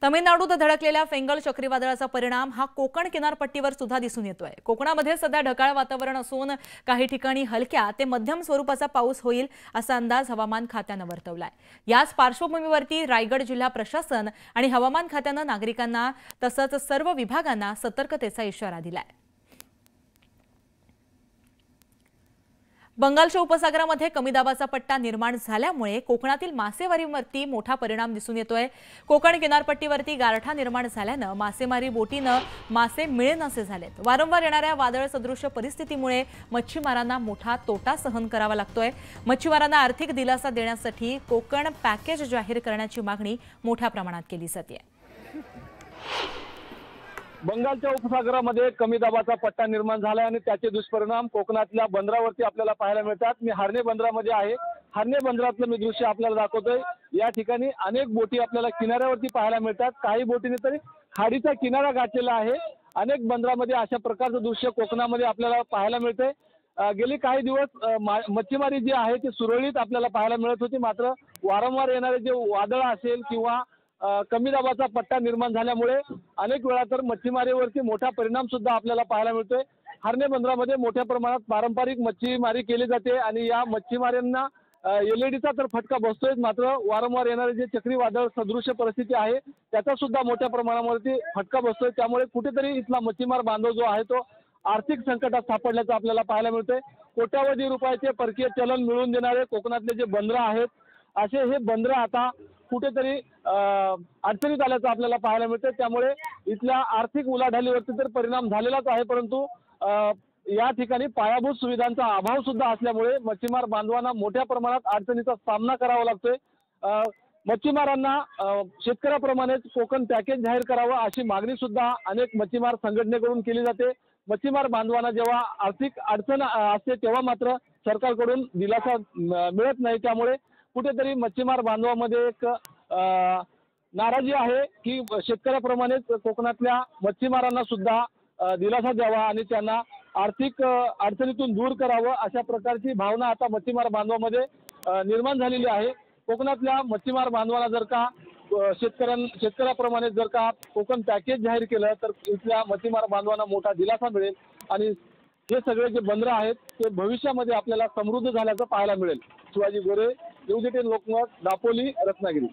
तमिळनाडूत धडकलेल्या फेंगल चक्रीवादळाचा परिणाम हा कोकण किनारपट्टीवर सुद्धा दिसून येतोय। कोकणामध्ये सध्या ढगाळ वातावरण असून काही ठिकाणी हलक्या ते मध्यम स्वरूपाचा पाऊस होईल असा अंदाज हवामान खात्याने वर्तवलाय। याच पार्श्वभूमीवरती रायगड जिल्हा प्रशासन आणि हवामान खात्याने नागरिकांना तसंच सर्व विभागांना सतर्कतेचा इशारा दिलाय। बंगालच्या उपसागरामध्ये कमी दाबाचा पट्टा निर्माण झाल्यामुळे कोकणातील मासेमारीवरती मोठा परिणाम दिसून येतोय। कोकण किनारपट्टीवरती गारठा निर्माण झाल्याने मासेमारी बोटीने मासे मिळेनासे झालेत। वारंवार येणाऱ्या वादळ सदृश परिस्थितीमुळे मच्छीमारांना मोठा तोटा सहन करावा लागतोय। मच्छीमारांना आर्थिक दिलासा देण्यासाठी कोकण पॅकेज जाहीर करण्याची मागणी मोठ्या प्रमाणात केली जाते। बंगालच्या उपसागरामध्ये कमी दाबाचा पट्टा निर्माण झाला आणि त्याचे दुष्परिणाम कोकणातल्या बंदरावरती आपल्याला पाहायला मिळतात। मी हरणे बंदरामध्ये आहे। हरणे बंदरातलं मी दृश्य आपल्याला दाखवतोय। या ठिकाणी अनेक बोटी आपल्याला किनाऱ्यावरती पाहायला मिळतात। काही बोटीने तरी खाडीचा किनारा गाठलेला आहे। अनेक बंदरामध्ये अशा प्रकारचं दृश्य कोकणामध्ये आपल्याला पाहायला मिळते। गेली काही दिवस मच्छीमारी जी आहे ती सुरळीत आपल्याला पाहायला मिळत होती, मात्र वारंवार येणारे जे वादळ असेल किंवा कमी दाबाचा पट्टा निर्माण झाल्यामुळे अनेक वेळा तर मच्छीमारीवरती मोठा परिणाम सुद्धा आपल्याला पाहायला मिळतोय। हरणे बंदरामध्ये मोठ्या प्रमाणात पारंपरिक मच्छीमारी केली जाते आणि या मच्छीमारांना एलईडीचा तर फटका बसतोय, मात्र वारंवार येणारे जे चक्रीवादळ सदृश परिस्थिती आहे त्याचा सुद्धा मोठ्या प्रमाणावरती फटका बसतोय। त्यामुळे कुठेतरी इथला मच्छीमार बांधव जो आहे तो आर्थिक संकटात सापडल्याचं आपल्याला पाहायला मिळतंय। कोट्यावधी रुपयाचे परकीय चलन मिळवून देणारे कोकणातले जे बंदरं आहेत असे हे बंदरं आता कुठेतरी अडचणीत आल्याचं आपल्याला पाहायला मिळतं। त्यामुळे इथल्या आर्थिक उलाढालीवरती तर परिणाम झालेलाच आहे, परंतु या ठिकाणी पायाभूत सुविधांचा अभाव सुद्धा असल्यामुळे मच्छीमार बांधवांना मोठ्या प्रमाणात अडचणीचा सामना करावा लागतोय। मच्छीमारांना शेतकऱ्याप्रमाणेच कोकण पॅकेज जाहीर करावं अशी मागणी सुद्धा अनेक मच्छीमार संघटनेकडून केली जाते। मच्छीमार बांधवांना जेव्हा आर्थिक अडचण असते तेव्हा मात्र सरकारकडून दिलासा मिळत नाही। त्यामुळे कुठेतरी मच्छीमार बांधवांमध्ये एक नाराजी आहे की शेतकऱ्याप्रमाणेच कोकणातल्या मच्छीमारांना सुद्धा दिलासा द्यावा आणि त्यांना आर्थिक अडचणीतून दूर करावं अशा प्रकारची भावना आता मच्छीमार बांधवांमध्ये निर्माण झालेली आहे। कोकणातल्या मच्छीमार बांधवांना जर का शेतकऱ्याप्रमाणे जर का कोकण पॅकेज जाहीर केलं तर इथल्या मच्छीमार बांधवांना मोठा दिलासा मिळेल आणि हे सगळे जे बंदरं आहेत ते भविष्यामध्ये आपल्याला समृद्ध झाल्याचं पाहायला मिळेल। शिवाजी गोरे, न्यूज 18 लोकमत, दापोली, रत्नागिरी।